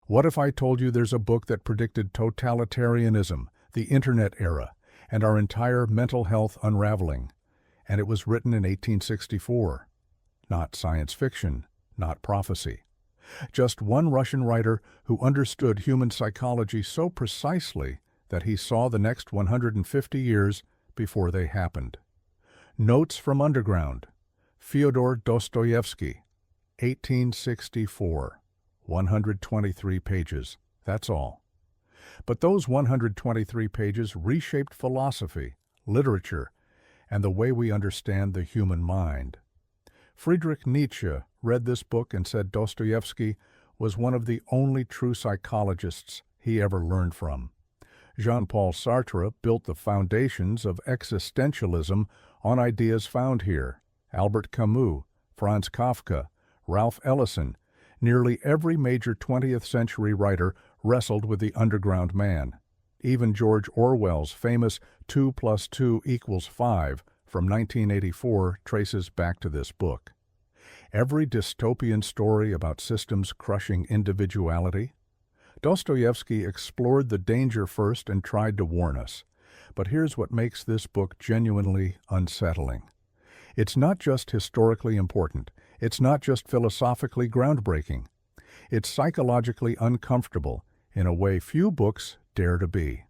What if I told you there's a book that predicted totalitarianism, the internet era, and our entire mental health unraveling? And it was written in 1864. Not science fiction, not prophecy. Just one Russian writer who understood human psychology so precisely that he saw the next 150 years before they happened. Notes from Underground, Fyodor Dostoevsky, 1864. 123 pages, that's all. But those 123 pages reshaped philosophy, literature, and the way we understand the human mind. Friedrich Nietzsche read this book and said Dostoevsky was one of the only true psychologists he ever learned from. Jean-Paul Sartre built the foundations of existentialism on ideas found here. Albert Camus, Franz Kafka, Ralph Ellison, nearly every major 20th century writer wrestled with the underground man. Even George Orwell's famous 2 + 2 = 5 from 1984 traces back to this book. Every dystopian story about systems crushing individuality. Dostoevsky explored the danger first and tried to warn us. But here's what makes this book genuinely unsettling. It's not just historically important. It's not just philosophically groundbreaking. It's psychologically uncomfortable in a way few books dare to be.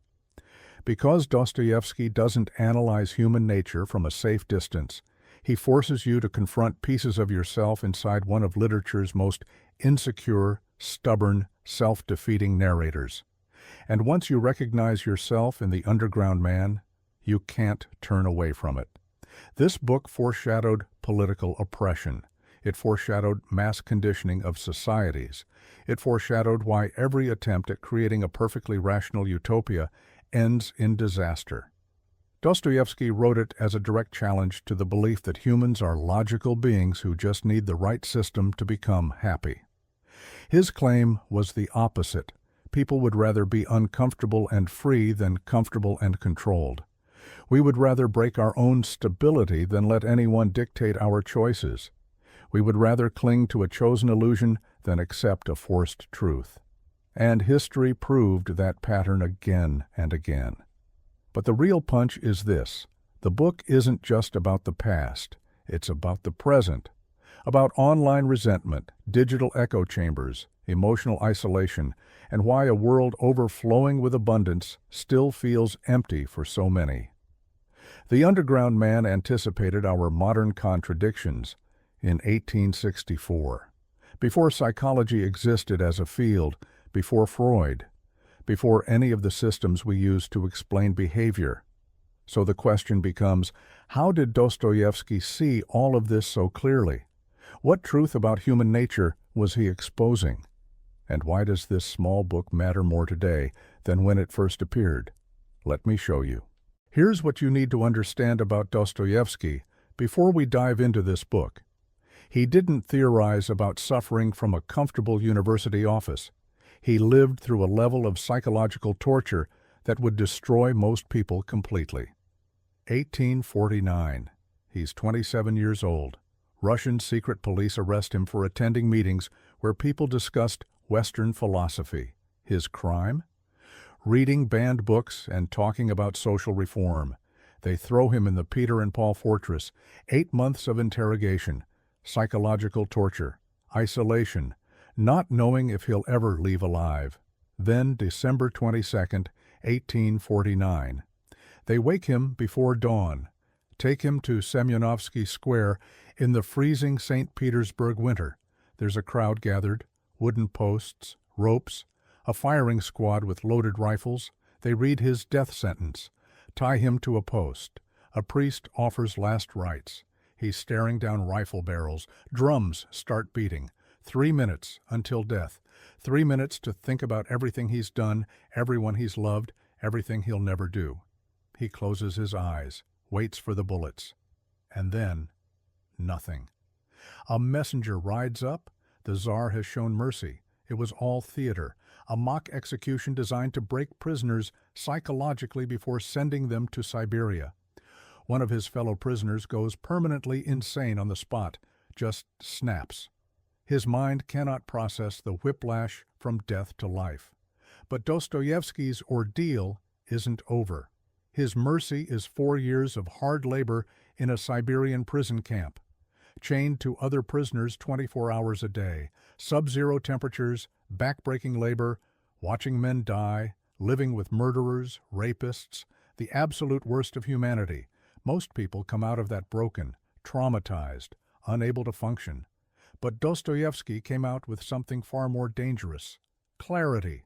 Because Dostoevsky doesn't analyze human nature from a safe distance, he forces you to confront pieces of yourself inside one of literature's most insecure, stubborn, self-defeating narrators. And once you recognize yourself in the underground man, you can't turn away from it. This book foreshadowed political oppression. It foreshadowed mass conditioning of societies. It foreshadowed why every attempt at creating a perfectly rational utopia ends in disaster. Dostoevsky wrote it as a direct challenge to the belief that humans are logical beings who just need the right system to become happy. His claim was the opposite. People would rather be uncomfortable and free than comfortable and controlled. We would rather break our own stability than let anyone dictate our choices. We would rather cling to a chosen illusion than accept a forced truth. And history proved that pattern again and again. But the real punch is this. The book isn't just about the past. It's about the present. About online resentment, digital echo chambers, emotional isolation, and why a world overflowing with abundance still feels empty for so many. The underground man anticipated our modern contradictions in 1864, before psychology existed as a field, before Freud, before any of the systems we use to explain behavior. So the question becomes, how did Dostoevsky see all of this so clearly? What truth about human nature was he exposing? And why does this small book matter more today than when it first appeared? Let me show you. Here's what you need to understand about Dostoevsky before we dive into this book. He didn't theorize about suffering from a comfortable university office. He lived through a level of psychological torture that would destroy most people completely. 1849. He's 27 years old. Russian secret police arrest him for attending meetings where people discussed Western philosophy. His crime? Reading banned books and talking about social reform. They throw him in the Peter and Paul fortress. 8 months of interrogation, psychological torture, isolation, not knowing if he'll ever leave alive. Then, December 22nd, 1849. They wake him before dawn, take him to Semyonovsky Square in the freezing St. Petersburg winter. There's a crowd gathered, wooden posts, ropes, a firing squad with loaded rifles. They read his death sentence, tie him to a post. A priest offers last rites. He's staring down rifle barrels. Drums start beating. 3 minutes until death. 3 minutes to think about everything he's done, everyone he's loved, everything he'll never do. He closes his eyes, waits for the bullets. And then, nothing. A messenger rides up. The Tsar has shown mercy. It was all theater, a mock execution designed to break prisoners psychologically before sending them to Siberia. One of his fellow prisoners goes permanently insane on the spot, just snaps. His mind cannot process the whiplash from death to life. But Dostoevsky's ordeal isn't over. His mercy is 4 years of hard labor in a Siberian prison camp, chained to other prisoners 24 hours a day, sub-zero temperatures, back-breaking labor, watching men die, living with murderers, rapists, the absolute worst of humanity. Most people come out of that broken, traumatized, unable to function. But Dostoevsky came out with something far more dangerous: clarity.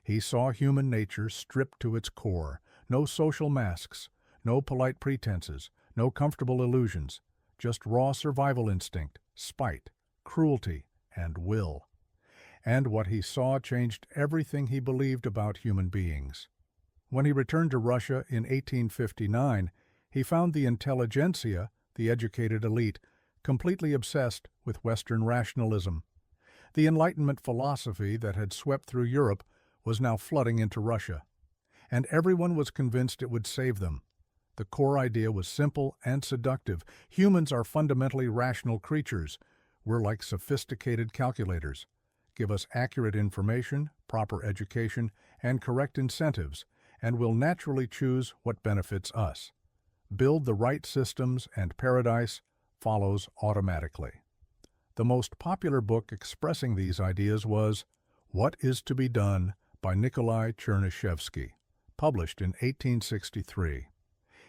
He saw human nature stripped to its core. No social masks, no polite pretenses, no comfortable illusions, just raw survival instinct, spite, cruelty, and will. And what he saw changed everything he believed about human beings. When he returned to Russia in 1859, he found the intelligentsia, the educated elite, completely obsessed with Western rationalism. The Enlightenment philosophy that had swept through Europe was now flooding into Russia, and everyone was convinced it would save them. The core idea was simple and seductive. Humans are fundamentally rational creatures. We're like sophisticated calculators. Give us accurate information, proper education, and correct incentives, and we'll naturally choose what benefits us. Build the right systems and paradise follows automatically. The most popular book expressing these ideas was What is to be Done by Nikolai Chernyshevsky, published in 1863.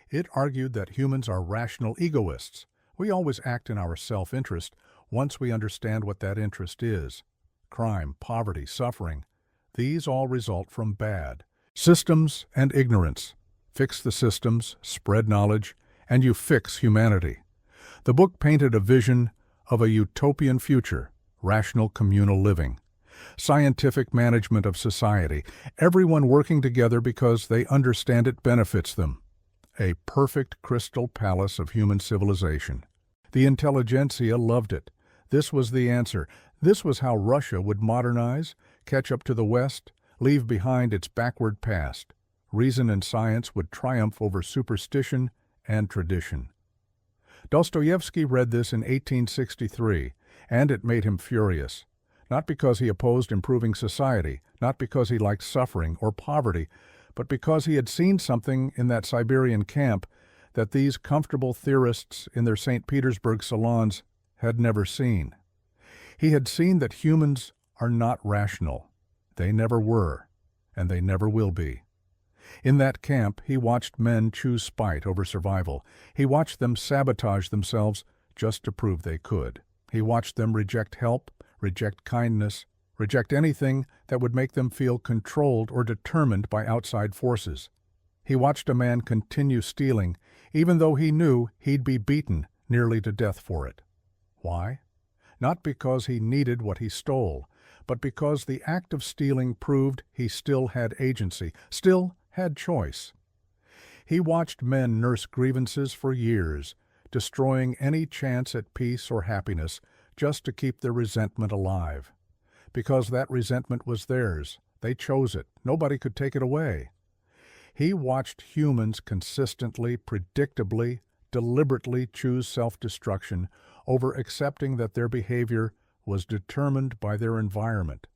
It argued that humans are rational egoists. We always act in our self-interest once we understand what that interest is. Crime, poverty, suffering, these all result from bad systems and ignorance. Fix the systems, spread knowledge, and you fix humanity. The book painted a vision of a utopian future, rational communal living, scientific management of society, everyone working together because they understand it benefits them. A perfect crystal palace of human civilization. The intelligentsia loved it. This was the answer. This was how Russia would modernize, catch up to the West, leave behind its backward past. Reason and science would triumph over superstition and tradition. Dostoevsky read this in 1863, and it made him furious. Not because he opposed improving society, not because he liked suffering or poverty, but because he had seen something in that Siberian camp that these comfortable theorists in their St. Petersburg salons had never seen. He had seen that humans are not rational. They never were, and they never will be. In that camp, he watched men choose spite over survival. He watched them sabotage themselves just to prove they could. He watched them reject help, reject kindness, reject anything that would make them feel controlled or determined by outside forces. He watched a man continue stealing, even though he knew he'd be beaten nearly to death for it. Why? Not because he needed what he stole, but because the act of stealing proved he still had agency, still had choice. He watched men nurse grievances for years, destroying any chance at peace or happiness just to keep their resentment alive. Because that resentment was theirs. They chose it. Nobody could take it away. He watched humans consistently, predictably, deliberately choose self-destruction over accepting that their behavior was determined by their environment.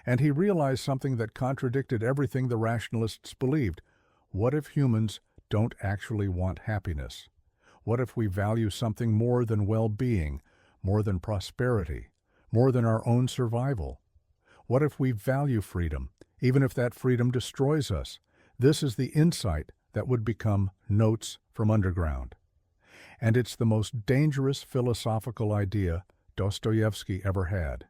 And he realized something that contradicted everything the rationalists believed. What if humans don't actually want happiness? What if we value something more than well-being, more than prosperity, more than our own survival? What if we value freedom, even if that freedom destroys us? This is the insight that would become Notes from Underground. And it's the most dangerous philosophical idea Dostoevsky ever had.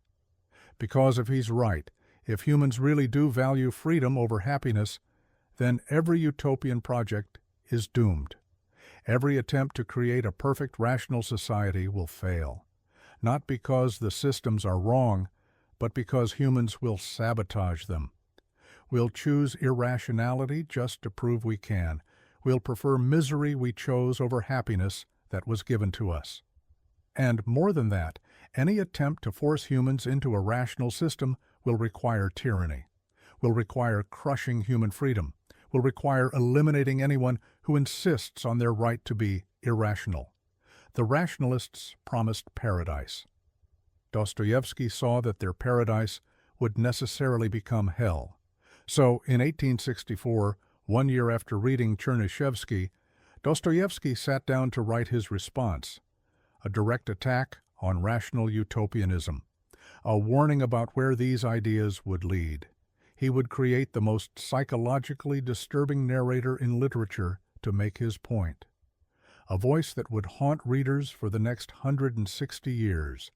Because if he's right, if humans really do value freedom over happiness, then every utopian project is doomed. Every attempt to create a perfect rational society will fail. Not because the systems are wrong, but because humans will sabotage them. We'll choose irrationality just to prove we can. We'll prefer misery we chose over happiness that was given to us. And more than that, any attempt to force humans into a rational system will require tyranny, will require crushing human freedom, will require eliminating anyone who insists on their right to be irrational. The rationalists promised paradise. Dostoevsky saw that their paradise would necessarily become hell. So, in 1864, 1 year after reading Chernyshevsky, Dostoevsky sat down to write his response, a direct attack on rational utopianism, a warning about where these ideas would lead. He would create the most psychologically disturbing narrator in literature to make his point. A voice that would haunt readers for the next 160 years.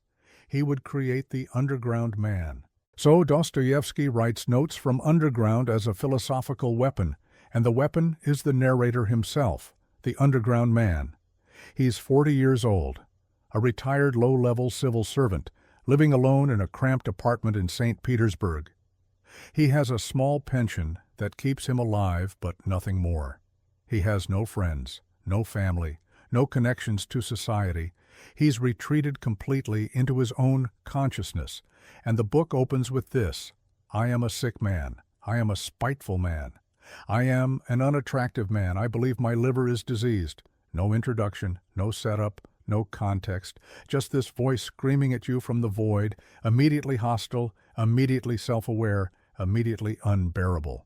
He would create the underground man. So Dostoevsky writes notes from underground as a philosophical weapon, and the weapon is the narrator himself, the underground man. He's 40 years old, a retired low-level civil servant, living alone in a cramped apartment in St. Petersburg. He has a small pension that keeps him alive, but nothing more. He has no friends, no family, no connections to society. He's retreated completely into his own consciousness, and the book opens with this: I am a sick man. I am a spiteful man. I am an unattractive man. I believe my liver is diseased. No introduction, no setup, no context, just this voice screaming at you from the void, immediately hostile, immediately self-aware, immediately unbearable.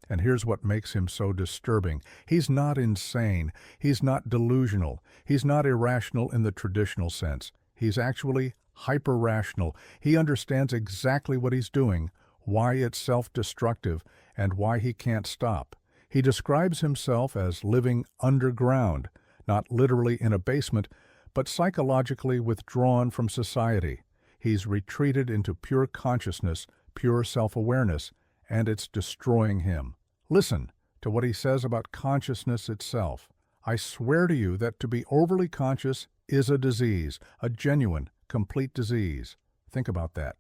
And here's what makes him so disturbing. He's not insane. He's not delusional. He's not irrational in the traditional sense. He's actually hyper-rational. He understands exactly what he's doing, why it's self-destructive, and why he can't stop. He describes himself as living underground, not literally in a basement, but psychologically withdrawn from society. He's retreated into pure consciousness, pure self-awareness, and it's destroying him. Listen to what he says about consciousness itself. I swear to you that to be overly conscious is a disease, a genuine, complete disease. Think about that.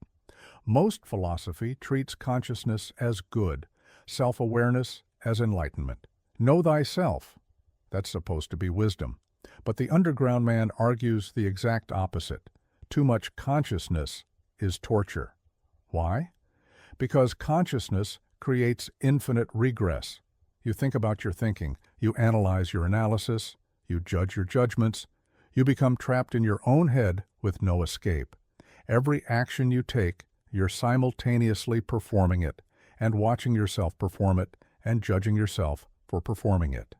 Most philosophy treats consciousness as good, self-awareness as enlightenment. Know thyself. That's supposed to be wisdom. But the underground man argues the exact opposite. Too much consciousness is torture. Why? Because consciousness creates infinite regress. You think about your thinking, you analyze your analysis, you judge your judgments, you become trapped in your own head with no escape. Every action you take, you're simultaneously performing it, and watching yourself perform it, and judging yourself for performing it.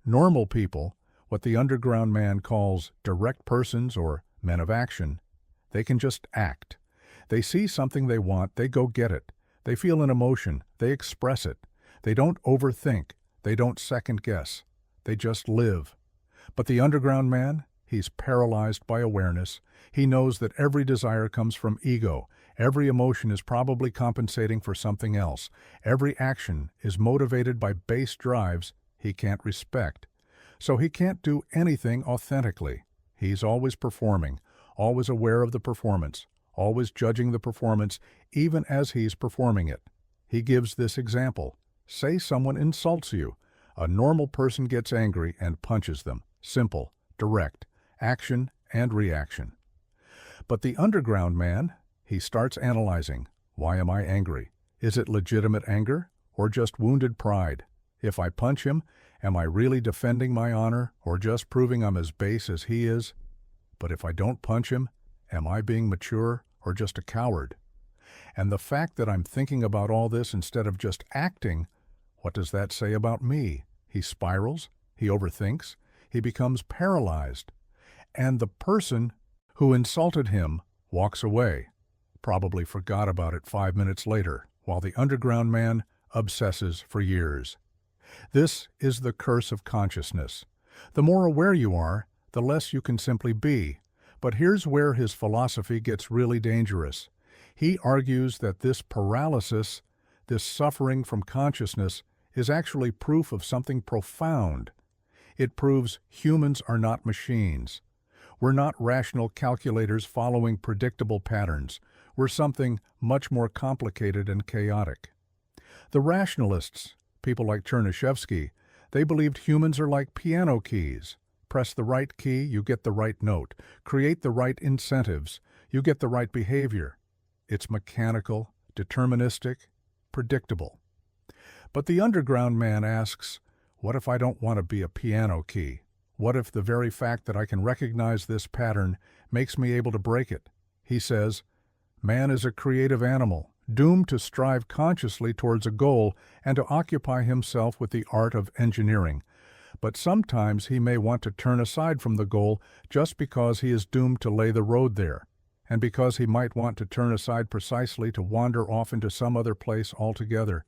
Normal people, what the underground man calls direct persons or men of action, they can just act. They see something they want, they go get it. They feel an emotion, they express it. They don't overthink, they don't second guess. They just live. But the underground man, he's paralyzed by awareness. He knows that every desire comes from ego. Every emotion is probably compensating for something else. Every action is motivated by base drives he can't respect. So he can't do anything authentically. He's always performing, always aware of the performance, always judging the performance, even as he's performing it. He gives this example. Say someone insults you. A normal person gets angry and punches them. Simple, direct, action and reaction. But the underground man, he starts analyzing. Why am I angry? Is it legitimate anger or just wounded pride? If I punch him, am I really defending my honor or just proving I'm as base as he is? But if I don't punch him, am I being mature or just a coward? And the fact that I'm thinking about all this instead of just acting, what does that say about me? He spirals, he overthinks, he becomes paralyzed. And the person who insulted him walks away, probably forgot about it 5 minutes later, while the underground man obsesses for years. This is the curse of consciousness. The more aware you are, the less you can simply be. But here's where his philosophy gets really dangerous. He argues that this paralysis, this suffering from consciousness, is actually proof of something profound. It proves humans are not machines. We're not rational calculators following predictable patterns. We're something much more complicated and chaotic. The rationalists, people like Chernyshevsky, they believed humans are like piano keys. Press the right key, you get the right note. Create the right incentives, you get the right behavior. It's mechanical, deterministic, predictable. But the underground man asks, what if I don't want to be a piano key? What if the very fact that I can recognize this pattern makes me able to break it? He says, man is a creative animal, doomed to strive consciously towards a goal and to occupy himself with the art of engineering. But sometimes he may want to turn aside from the goal just because he is doomed to lay the road there, and because he might want to turn aside precisely to wander off into some other place altogether.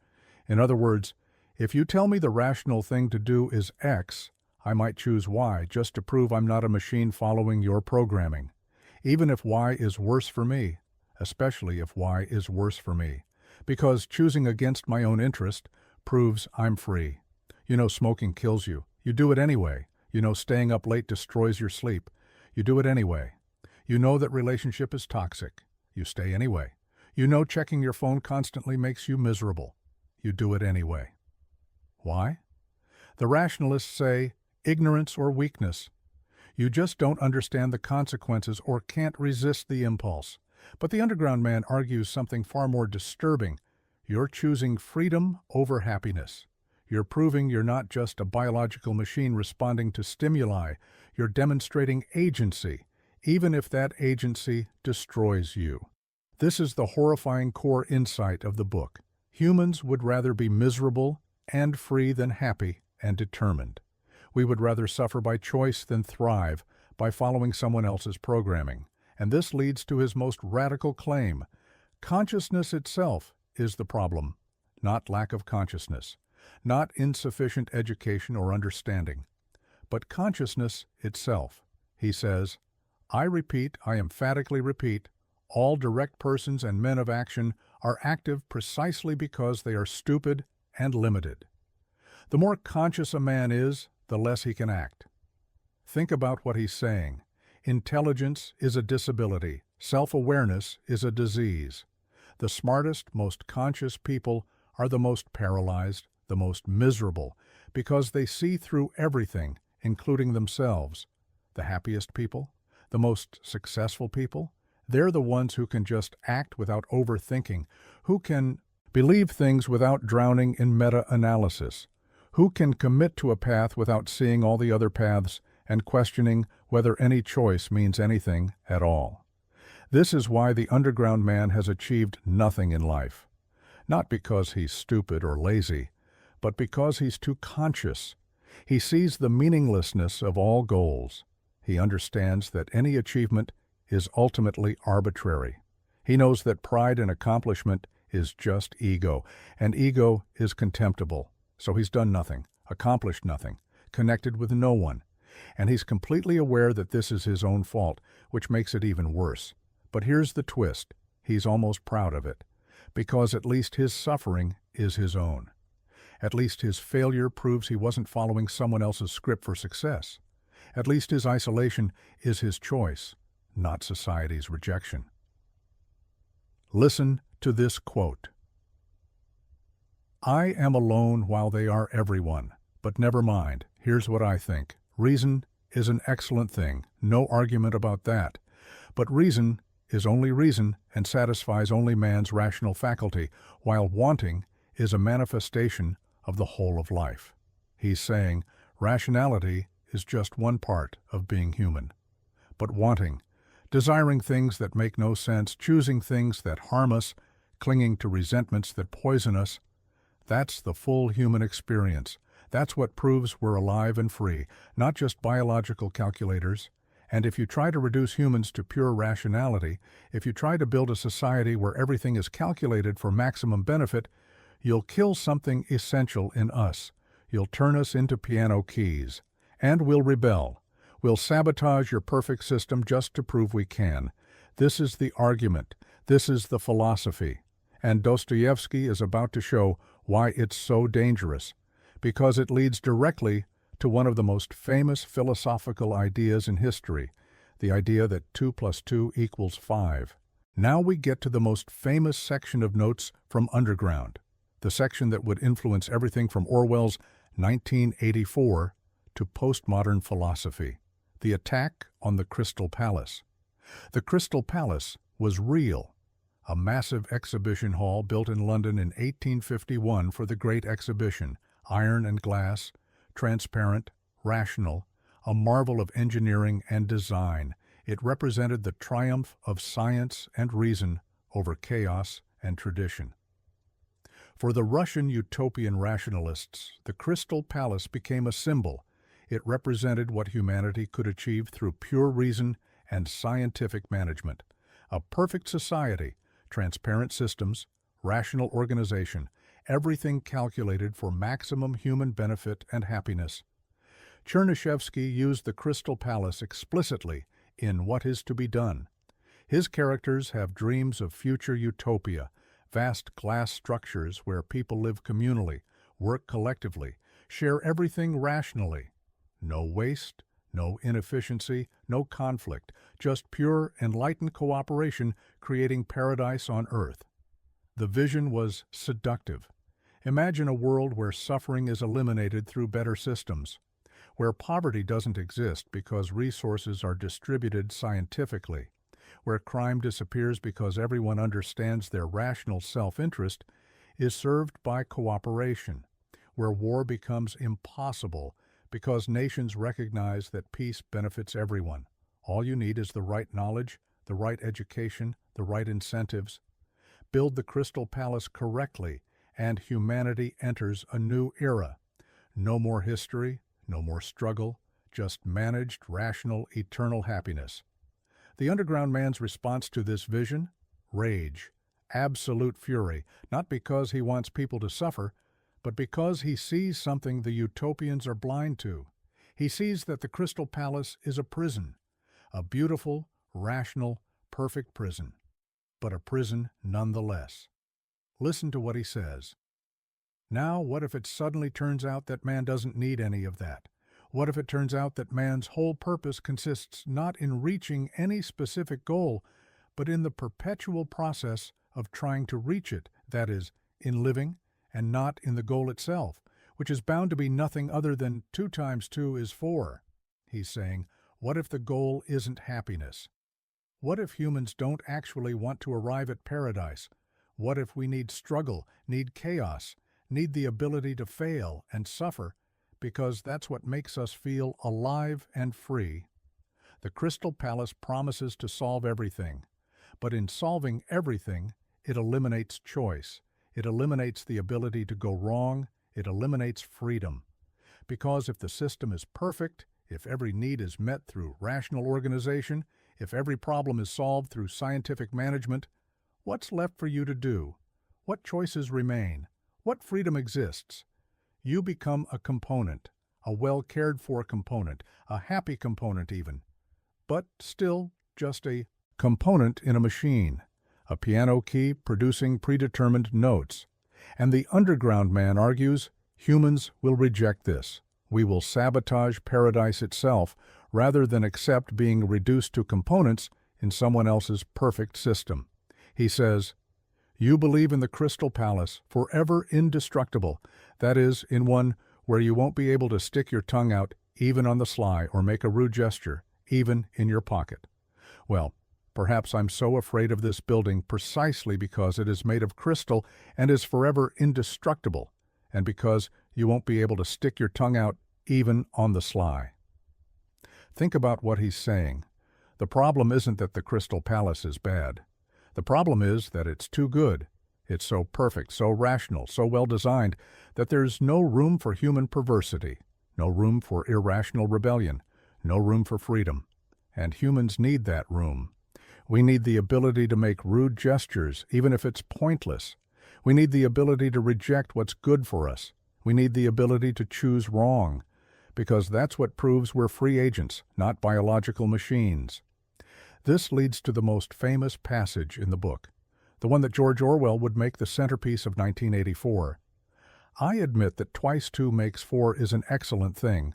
In other words, if you tell me the rational thing to do is X, I might choose Y just to prove I'm not a machine following your programming, even if Y is worse for me, especially if Y is worse for me, because choosing against my own interest proves I'm free. You know smoking kills you. You do it anyway. You know staying up late destroys your sleep. You do it anyway. You know that relationship is toxic. You stay anyway. You know checking your phone constantly makes you miserable. You do it anyway. Why? The rationalists say ignorance or weakness. You just don't understand the consequences or can't resist the impulse. But the underground man argues something far more disturbing. You're choosing freedom over happiness. You're proving you're not just a biological machine responding to stimuli. You're demonstrating agency, even if that agency destroys you. This is the horrifying core insight of the book. Humans would rather be miserable and free than happy and determined. We would rather suffer by choice than thrive by following someone else's programming. And this leads to his most radical claim. Consciousness itself is the problem, not lack of consciousness, not insufficient education or understanding, but consciousness itself. He says, I emphatically repeat, all direct persons and men of action are active precisely because they are stupid and limited. The more conscious a man is, the less he can act. Think about what he's saying. Intelligence is a disability. Self-awareness is a disease. The smartest, most conscious people are the most paralyzed, the most miserable, because they see through everything, including themselves. The happiest people, the most successful people, they're the ones who can just act without overthinking, who can believe things without drowning in meta-analysis, who can commit to a path without seeing all the other paths and questioning whether any choice means anything at all. This is why the underground man has achieved nothing in life. Not because he's stupid or lazy, but because he's too conscious. He sees the meaninglessness of all goals. He understands that any achievement is ultimately arbitrary. He knows that pride and accomplishment is just ego, and ego is contemptible. So he's done nothing, accomplished nothing, connected with no one. And he's completely aware that this is his own fault, which makes it even worse. But here's the twist. He's almost proud of it, because at least his suffering is his own. At least his failure proves he wasn't following someone else's script for success. At least his isolation is his choice, not society's rejection. Listen to this quote. I am alone while they are everyone, but never mind. Here's what I think. Reason is an excellent thing, no argument about that. But reason is only reason and satisfies only man's rational faculty, while wanting is a manifestation of the whole of life. He's saying rationality is just one part of being human. But wanting, desiring things that make no sense, choosing things that harm us, clinging to resentments that poison us, that's the full human experience. That's what proves we're alive and free, not just biological calculators. And if you try to reduce humans to pure rationality, if you try to build a society where everything is calculated for maximum benefit, you'll kill something essential in us. You'll turn us into piano keys. And we'll rebel. We'll sabotage your perfect system just to prove we can. This is the argument. This is the philosophy. And Dostoevsky is about to show why it's so dangerous, because it leads directly to one of the most famous philosophical ideas in history, the idea that 2 + 2 = 5. Now we get to the most famous section of notes from Underground, the section that would influence everything from Orwell's 1984 to postmodern philosophy, the attack on the Crystal Palace. The Crystal Palace was real, a massive exhibition hall built in London in 1851 for the Great Exhibition, iron and glass, transparent, rational, a marvel of engineering and design. It represented the triumph of science and reason over chaos and tradition. For the Russian utopian rationalists, the Crystal Palace became a symbol. It represented what humanity could achieve through pure reason and scientific management. A perfect society, transparent systems, rational organization, everything calculated for maximum human benefit and happiness. Chernyshevsky used the Crystal Palace explicitly in What Is to Be Done. His characters have dreams of future utopia, vast glass structures where people live communally, work collectively, share everything rationally. No waste, no inefficiency, no conflict, just pure, enlightened cooperation creating paradise on Earth. The vision was seductive. Imagine a world where suffering is eliminated through better systems, where poverty doesn't exist because resources are distributed scientifically, where crime disappears because everyone understands their rational self-interest is served by cooperation, where war becomes impossible because nations recognize that peace benefits everyone. All you need is the right knowledge, the right education, the right incentives. Build the Crystal Palace correctly, and humanity enters a new era. No more history, no more struggle, just managed, rational, eternal happiness. The underground man's response to this vision? Rage, absolute fury, not because he wants people to suffer, but because he sees something the utopians are blind to. He sees that the Crystal Palace is a prison, a beautiful, rational, perfect prison, but a prison nonetheless. Listen to what he says. Now, what if it suddenly turns out that man doesn't need any of that? What if it turns out that man's whole purpose consists not in reaching any specific goal, but in the perpetual process of trying to reach it, that is, in living, and not in the goal itself, which is bound to be nothing other than 2 times 2 is 4. He's saying, what if the goal isn't happiness? What if humans don't actually want to arrive at paradise? What if we need struggle, need chaos, need the ability to fail and suffer, because that's what makes us feel alive and free? The Crystal Palace promises to solve everything, but in solving everything, it eliminates choice. It eliminates the ability to go wrong. It eliminates freedom. Because if the system is perfect, if every need is met through rational organization, if every problem is solved through scientific management, what's left for you to do? What choices remain? What freedom exists? You become a component, a well-cared-for component, a happy component even, but still just a component in a machine, a piano key producing predetermined notes. And the underground man argues, humans will reject this. We will sabotage paradise itself rather than accept being reduced to components in someone else's perfect system. He says, you believe in the Crystal Palace, forever indestructible, that is, in one where you won't be able to stick your tongue out even on the sly or make a rude gesture, even in your pocket. Well, perhaps I'm so afraid of this building precisely because it is made of crystal and is forever indestructible, and because you won't be able to stick your tongue out even on the sly. Think about what he's saying. The problem isn't that the Crystal Palace is bad. The problem is that it's too good. It's so perfect, so rational, so well designed that there's no room for human perversity, no room for irrational rebellion, no room for freedom. And humans need that room. We need the ability to make rude gestures, even if it's pointless. We need the ability to reject what's good for us. We need the ability to choose wrong, because that's what proves we're free agents, not biological machines. This leads to the most famous passage in the book, the one that George Orwell would make the centerpiece of 1984. I admit that twice 2 makes 4 is an excellent thing,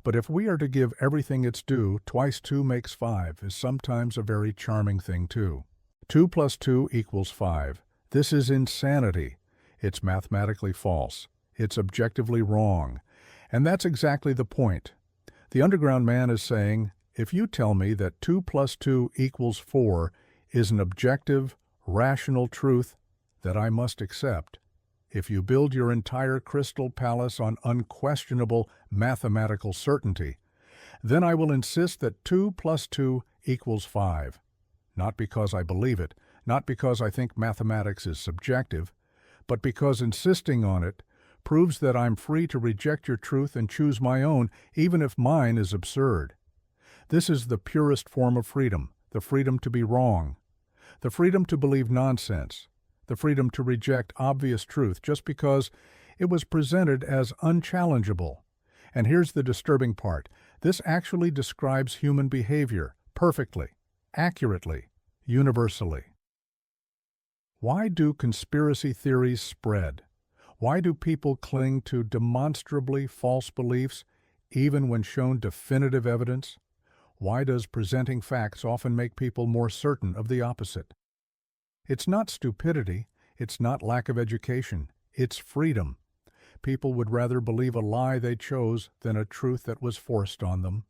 but if we are to give everything its due, twice 2 makes 5 is sometimes a very charming thing too. 2 plus 2 equals 5. This is insanity. It's mathematically false. It's objectively wrong. And that's exactly the point. The underground man is saying, if you tell me that 2 plus 2 equals 4 is an objective, rational truth that I must accept, if you build your entire Crystal Palace on unquestionable mathematical certainty, Then I will insist that 2 plus 2 equals 5. Not because I believe it, not because I think mathematics is subjective, but because insisting on it proves that I'm free to reject your truth and choose my own, even if mine is absurd. This is the purest form of freedom, the freedom to be wrong, the freedom to believe nonsense, the freedom to reject obvious truth just because it was presented as unchallengeable. And here's the disturbing part. This actually describes human behavior perfectly, accurately, universally. Why do conspiracy theories spread? Why do people cling to demonstrably false beliefs even when shown definitive evidence? Why does presenting facts often make people more certain of the opposite? It's not stupidity, it's not lack of education, it's freedom. People would rather believe a lie they chose than a truth that was forced on them.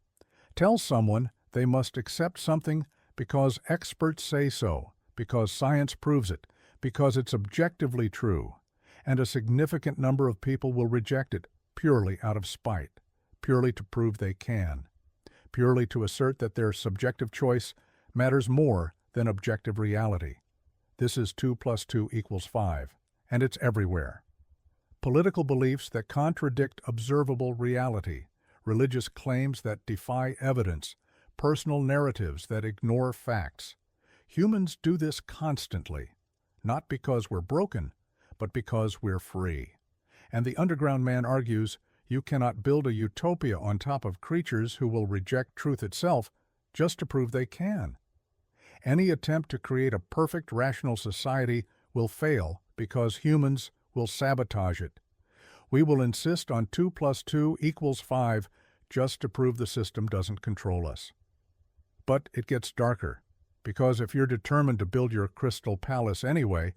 Tell someone they must accept something because experts say so, because science proves it, because it's objectively true, and a significant number of people will reject it purely out of spite, purely to prove they can, purely to assert that their subjective choice matters more than objective reality. This is 2 plus 2 equals 5, and it's everywhere. Political beliefs that contradict observable reality, religious claims that defy evidence, personal narratives that ignore facts. Humans do this constantly, not because we're broken, but because we're free. And the underground man argues, you cannot build a utopia on top of creatures who will reject truth itself just to prove they can. Any attempt to create a perfect rational society will fail because humans will sabotage it. We will insist on 2 plus 2 equals 5 just to prove the system doesn't control us. But it gets darker, because if you're determined to build your crystal palace anyway,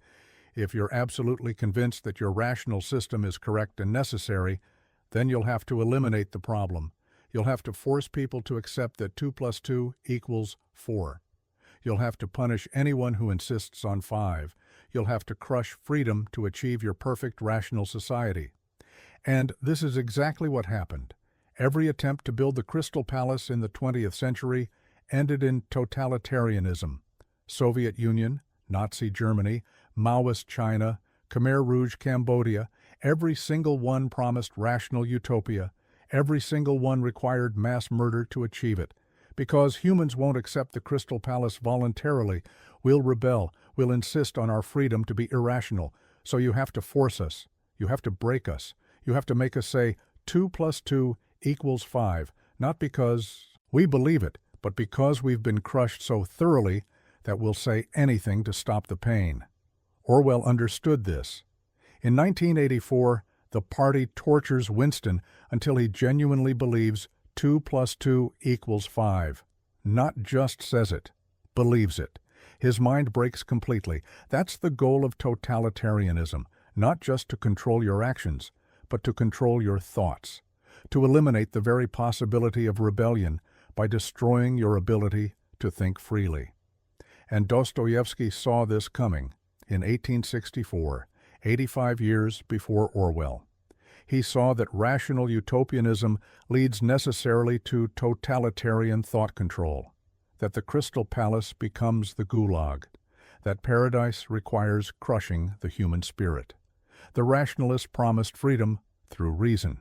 if you're absolutely convinced that your rational system is correct and necessary, then you'll have to eliminate the problem. You'll have to force people to accept that 2 plus 2 equals 4. You'll have to punish anyone who insists on 5. You'll have to crush freedom to achieve your perfect rational society. And this is exactly what happened. Every attempt to build the Crystal Palace in the 20th century ended in totalitarianism. Soviet Union, Nazi Germany, Maoist China, Khmer Rouge Cambodia, every single one promised rational utopia. Every single one required mass murder to achieve it. Because humans won't accept the Crystal Palace voluntarily, we'll rebel, we'll insist on our freedom to be irrational. So you have to force us, you have to break us, you have to make us say 2 plus 2 equals 5, not because we believe it, but because we've been crushed so thoroughly that we'll say anything to stop the pain. Orwell understood this. In 1984, the party tortures Winston until he genuinely believes 2 plus 2 equals 5. Not just says it, believes it. His mind breaks completely. That's the goal of totalitarianism, not just to control your actions, but to control your thoughts, to eliminate the very possibility of rebellion by destroying your ability to think freely. And Dostoevsky saw this coming in 1864, 85 years before Orwell. He saw that rational utopianism leads necessarily to totalitarian thought control, that the Crystal Palace becomes the gulag, that paradise requires crushing the human spirit. The rationalists promised freedom through reason.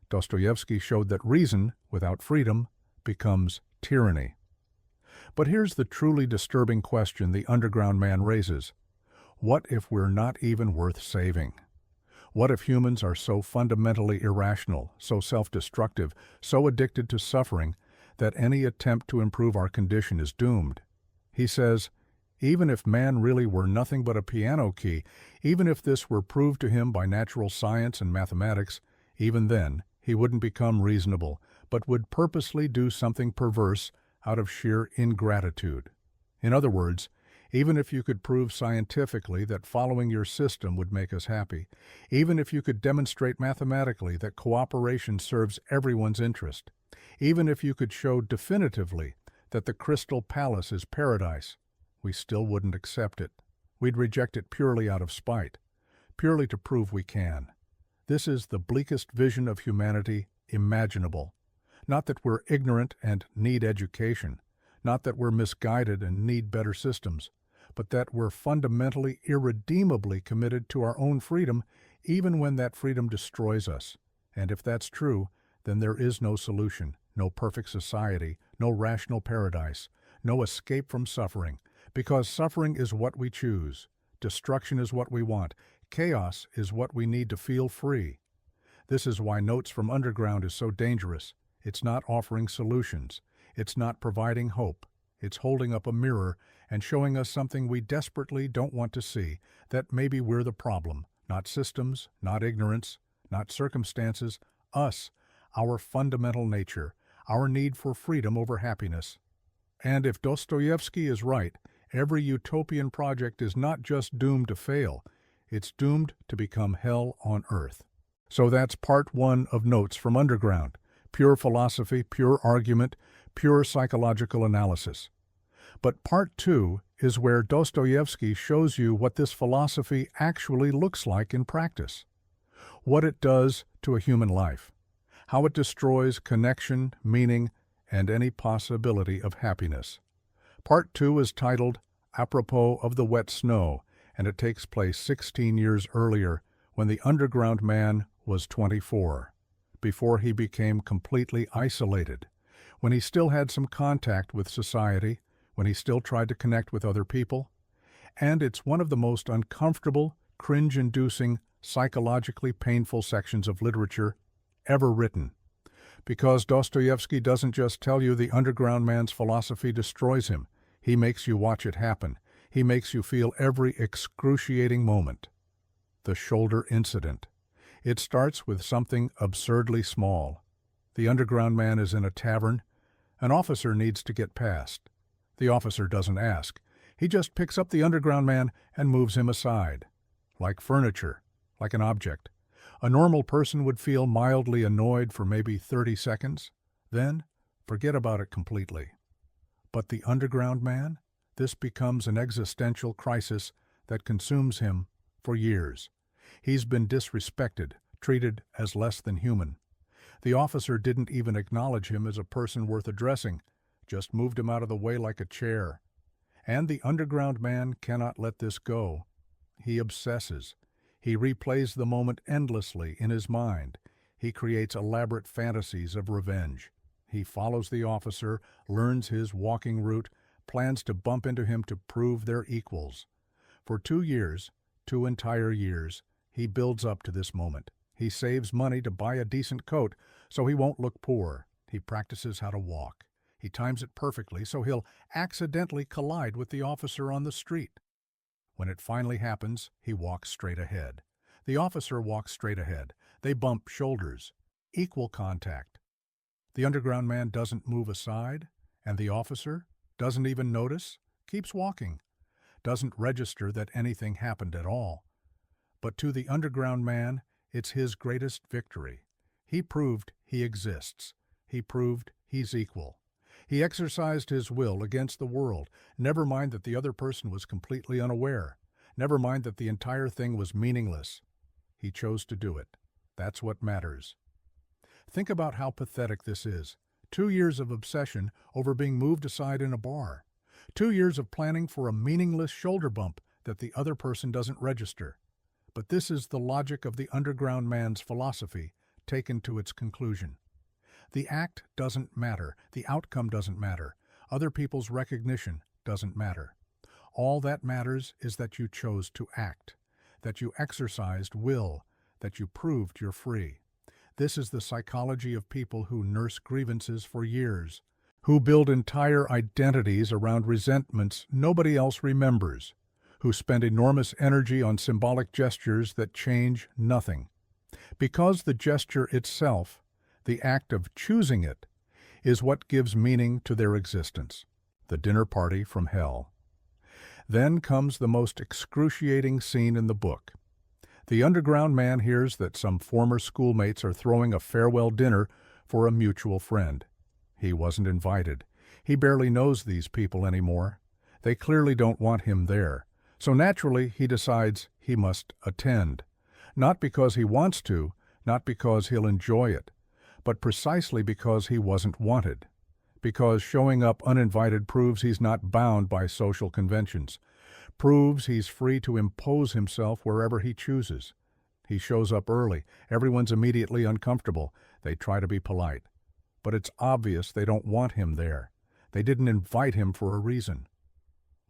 Dostoevsky showed that reason without freedom becomes tyranny. But here's the truly disturbing question the underground man raises. What if we're not even worth saving? What if humans are so fundamentally irrational, so self-destructive, so addicted to suffering, that any attempt to improve our condition is doomed? He says, even if man really were nothing but a piano key, even if this were proved to him by natural science and mathematics, even then he wouldn't become reasonable, but would purposely do something perverse out of sheer ingratitude. In other words, even if you could prove scientifically that following your system would make us happy, even if you could demonstrate mathematically that cooperation serves everyone's interest, even if you could show definitively that the Crystal Palace is paradise, we still wouldn't accept it. We'd reject it purely out of spite, purely to prove we can. This is the bleakest vision of humanity imaginable. Not that we're ignorant and need education, not that we're misguided and need better systems, but that we're fundamentally, irredeemably committed to our own freedom, even when that freedom destroys us. And if that's true, then there is no solution, no perfect society, no rational paradise, no escape from suffering, because suffering is what we choose, destruction is what we want, chaos is what we need to feel free. This is why Notes from Underground is so dangerous. It's not offering solutions. It's not providing hope. It's holding up a mirror and showing us something we desperately don't want to see, that maybe we're the problem, not systems, not ignorance, not circumstances, us, our fundamental nature, our need for freedom over happiness. And if Dostoevsky is right, every utopian project is not just doomed to fail, it's doomed to become hell on earth. So that's part one of Notes from Underground. Pure philosophy, pure argument, pure psychological analysis. But part two is where Dostoevsky shows you what this philosophy actually looks like in practice. What it does to a human life. How it destroys connection, meaning, and any possibility of happiness. Part two is titled Apropos of the Wet Snow, and it takes place 16 years earlier when the underground man was 24, before he became completely isolated, when he still had some contact with society, when he still tried to connect with other people. And it's one of the most uncomfortable, cringe-inducing, psychologically painful sections of literature ever written. Because Dostoevsky doesn't just tell you the underground man's philosophy destroys him. He makes you watch it happen. He makes you feel every excruciating moment. The shoulder incident. It starts with something absurdly small. The underground man is in a tavern. An officer needs to get past. The officer doesn't ask. He just picks up the underground man and moves him aside. Like furniture, like an object. A normal person would feel mildly annoyed for maybe 30 seconds, then forget about it completely. But the underground man? This becomes an existential crisis that consumes him for years. He's been disrespected, treated as less than human. The officer didn't even acknowledge him as a person worth addressing, just moved him out of the way like a chair. And the underground man cannot let this go. He obsesses. He replays the moment endlessly in his mind. He creates elaborate fantasies of revenge. He follows the officer, learns his walking route, plans to bump into him to prove they're equals. For 2 years, 2 entire years, he builds up to this moment. He saves money to buy a decent coat so he won't look poor. He practices how to walk. He times it perfectly so he'll accidentally collide with the officer on the street. When it finally happens, he walks straight ahead. The officer walks straight ahead. They bump shoulders. Equal contact. The underground man doesn't move aside, and the officer doesn't even notice, keeps walking, doesn't register that anything happened at all. But to the underground man, it's his greatest victory. He proved he exists. He proved he's equal. He exercised his will against the world. Never mind that the other person was completely unaware. Never mind that the entire thing was meaningless. He chose to do it. That's what matters. Think about how pathetic this is. 2 years of obsession over being moved aside in a bar. 2 years of planning for a meaningless shoulder bump that the other person doesn't register. But this is the logic of the underground man's philosophy, taken to its conclusion. The act doesn't matter. The outcome doesn't matter. Other people's recognition doesn't matter. All that matters is that you chose to act, that you exercised will, that you proved you're free. This is the psychology of people who nurse grievances for years, who build entire identities around resentments nobody else remembers, who spend enormous energy on symbolic gestures that change nothing. Because the gesture itself, the act of choosing it, is what gives meaning to their existence. The dinner party from hell. Then comes the most excruciating scene in the book. The underground man hears that some former schoolmates are throwing a farewell dinner for a mutual friend. He wasn't invited. He barely knows these people anymore. They clearly don't want him there. So naturally, he decides he must attend. Not because he wants to, not because he'll enjoy it, but precisely because he wasn't wanted. Because showing up uninvited proves he's not bound by social conventions, proves he's free to impose himself wherever he chooses. He shows up early. Everyone's immediately uncomfortable. They try to be polite. But it's obvious they don't want him there. They didn't invite him for a reason.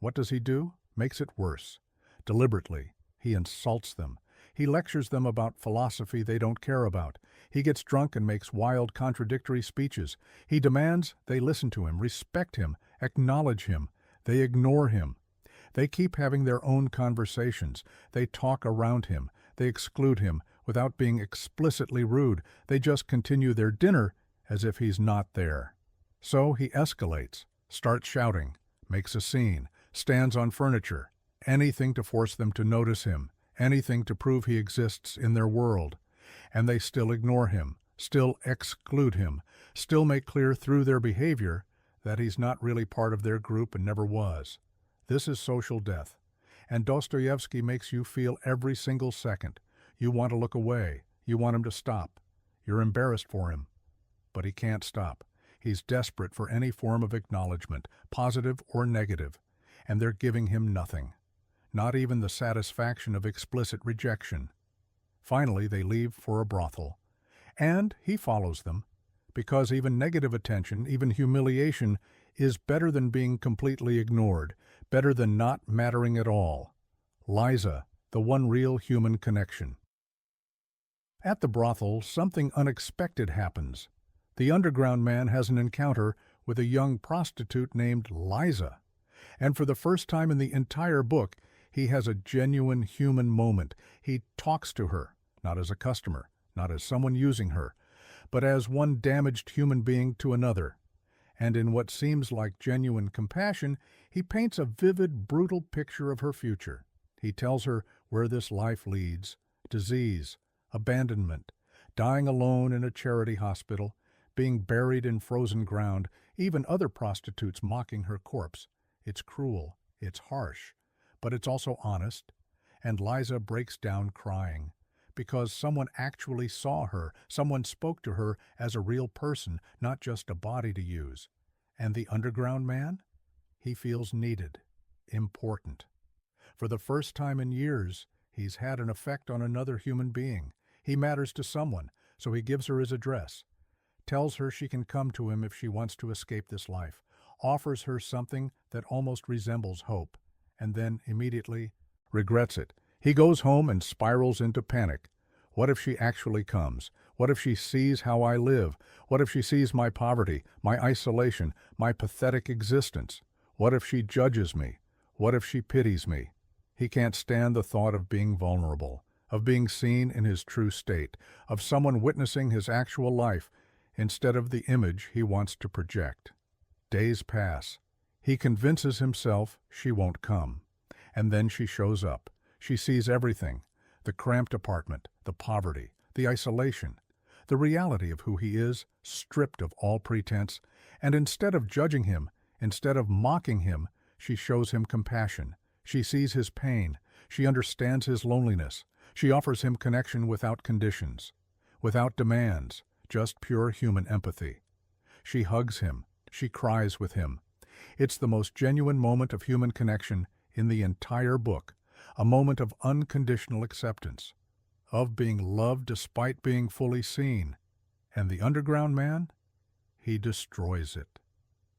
What does he do? Makes it worse. Deliberately, he insults them. He lectures them about philosophy they don't care about. He gets drunk and makes wild, contradictory speeches. He demands they listen to him, respect him, acknowledge him. They ignore him. They keep having their own conversations. They talk around him. They exclude him without being explicitly rude. They just continue their dinner as if he's not there. So he escalates, starts shouting, makes a scene, stands on furniture, anything to force them to notice him, anything to prove he exists in their world. And they still ignore him, still exclude him, still make clear through their behavior that he's not really part of their group and never was. This is social death. And Dostoevsky makes you feel every single second. You want to look away. You want him to stop. You're embarrassed for him. But he can't stop. He's desperate for any form of acknowledgement, positive or negative, and they're giving him nothing. Not even the satisfaction of explicit rejection. Finally, they leave for a brothel. And he follows them, because even negative attention, even humiliation, is better than being completely ignored, better than not mattering at all. Liza, the one real human connection. At the brothel, something unexpected happens. The underground man has an encounter with a young prostitute named Liza. And for the first time in the entire book, he has a genuine human moment. He talks to her, not as a customer, not as someone using her, but as one damaged human being to another. And in what seems like genuine compassion, he paints a vivid, brutal picture of her future. He tells her where this life leads: disease, abandonment, dying alone in a charity hospital, being buried in frozen ground, even other prostitutes mocking her corpse. It's cruel, it's harsh, but it's also honest. And Liza breaks down crying, because someone actually saw her, someone spoke to her as a real person, not just a body to use. And the underground man? He feels needed, important. For the first time in years, he's had an effect on another human being. He matters to someone, so he gives her his address, tells her she can come to him if she wants to escape this life, offers her something that almost resembles hope, and then immediately regrets it. He goes home and spirals into panic. What if she actually comes? What if she sees how I live? What if she sees my poverty, my isolation, my pathetic existence? What if she judges me? What if she pities me? He can't stand the thought of being vulnerable, of being seen in his true state, of someone witnessing his actual life instead of the image he wants to project. Days pass. He convinces himself she won't come. And then she shows up. She sees everything: the cramped apartment, the poverty, the isolation, the reality of who he is, stripped of all pretense. And instead of judging him, instead of mocking him, she shows him compassion. She sees his pain. She understands his loneliness. She offers him connection without conditions, without demands, just pure human empathy. She hugs him. She cries with him. It's the most genuine moment of human connection in the entire book, a moment of unconditional acceptance, of being loved despite being fully seen. And the underground man? He destroys it,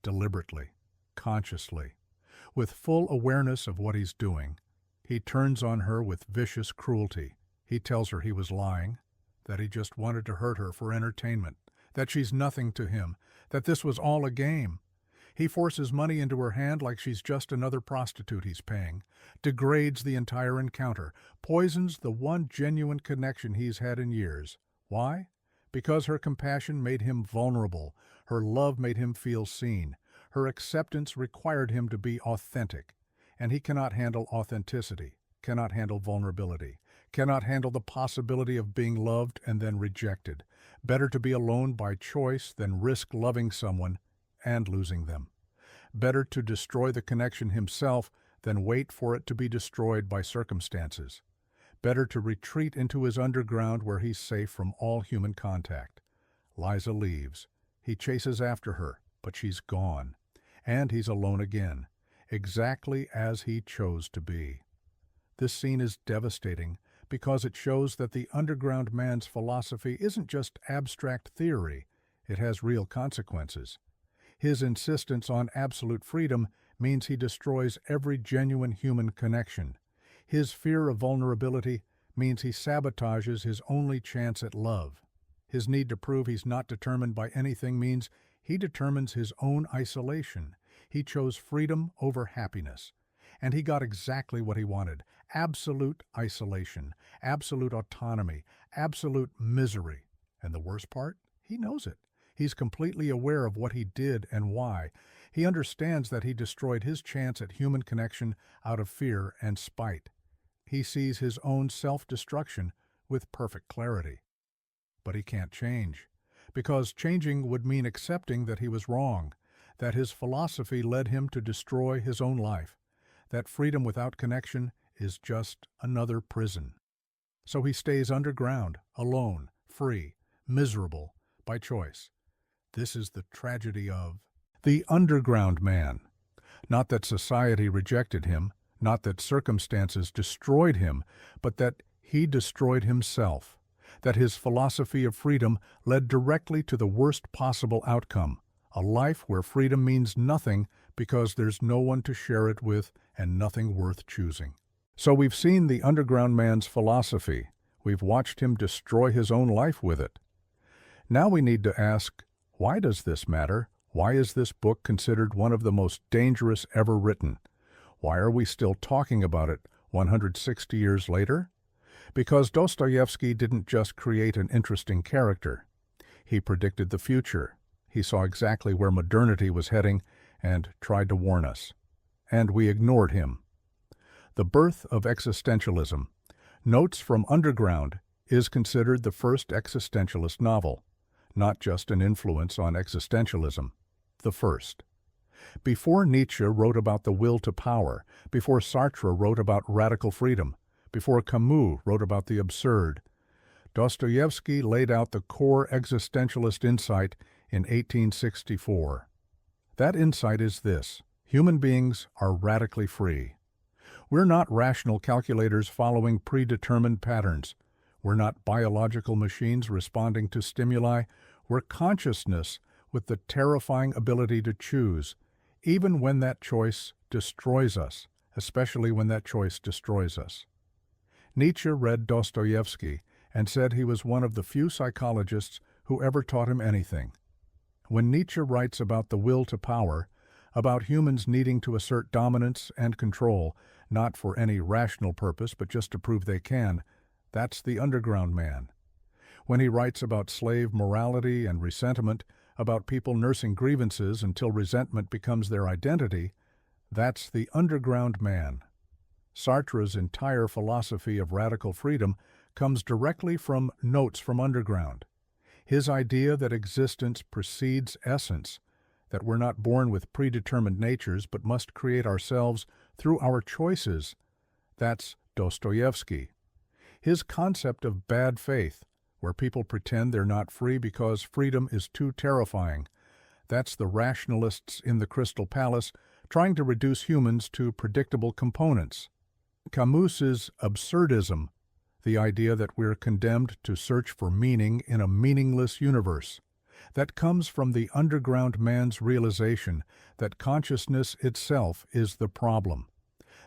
deliberately, consciously, with full awareness of what he's doing. He turns on her with vicious cruelty. He tells her he was lying, that he just wanted to hurt her for entertainment, that she's nothing to him, that this was all a game. He forces money into her hand like she's just another prostitute he's paying, degrades the entire encounter, poisons the one genuine connection he's had in years. Why? Because her compassion made him vulnerable, her love made him feel seen, her acceptance required him to be authentic, and he cannot handle authenticity, cannot handle vulnerability, cannot handle the possibility of being loved and then rejected. Better to be alone by choice than risk loving someone and losing them. Better to destroy the connection himself than wait for it to be destroyed by circumstances. Better to retreat into his underground where he's safe from all human contact. Liza leaves. He chases after her, but she's gone. And he's alone again, exactly as he chose to be. This scene is devastating because it shows that the underground man's philosophy isn't just abstract theory, it has real consequences. His insistence on absolute freedom means he destroys every genuine human connection. His fear of vulnerability means he sabotages his only chance at love. His need to prove he's not determined by anything means he determines his own isolation. He chose freedom over happiness. And he got exactly what he wanted: absolute isolation, absolute autonomy, absolute misery. And the worst part? He knows it. He's completely aware of what he did and why. He understands that he destroyed his chance at human connection out of fear and spite. He sees his own self-destruction with perfect clarity. But he can't change, because changing would mean accepting that he was wrong, that his philosophy led him to destroy his own life, that freedom without connection is just another prison. So he stays underground, alone, free, miserable, by choice. This is the tragedy of the underground man. Not that society rejected him, not that circumstances destroyed him, but that he destroyed himself, that his philosophy of freedom led directly to the worst possible outcome, a life where freedom means nothing because there's no one to share it with and nothing worth choosing. So we've seen the underground man's philosophy. We've watched him destroy his own life with it. Now we need to ask, why does this matter? Why is this book considered one of the most dangerous ever written? Why are we still talking about it 160 years later? Because Dostoevsky didn't just create an interesting character. He predicted the future. He saw exactly where modernity was heading and tried to warn us. And we ignored him. The Birth of Existentialism, Notes from Underground, is considered the first existentialist novel, not just an influence on existentialism, the first. Before Nietzsche wrote about the will to power, before Sartre wrote about radical freedom, before Camus wrote about the absurd, Dostoevsky laid out the core existentialist insight in 1864. That insight is this: human beings are radically free. We're not rational calculators following predetermined patterns. We're not biological machines responding to stimuli. We're consciousness with the terrifying ability to choose, even when that choice destroys us, especially when that choice destroys us. Nietzsche read Dostoevsky and said he was one of the few psychologists who ever taught him anything. When Nietzsche writes about the will to power, about humans needing to assert dominance and control, not for any rational purpose but just to prove they can, that's the underground man. When he writes about slave morality and resentment, about people nursing grievances until resentment becomes their identity, that's the underground man. Sartre's entire philosophy of radical freedom comes directly from Notes from Underground. His idea that existence precedes essence, that we're not born with predetermined natures but must create ourselves through our choices, that's Dostoevsky. His concept of bad faith, where people pretend they're not free because freedom is too terrifying, that's the rationalists in the Crystal Palace trying to reduce humans to predictable components. Camus's absurdism, the idea that we're condemned to search for meaning in a meaningless universe, that comes from the underground man's realization that consciousness itself is the problem,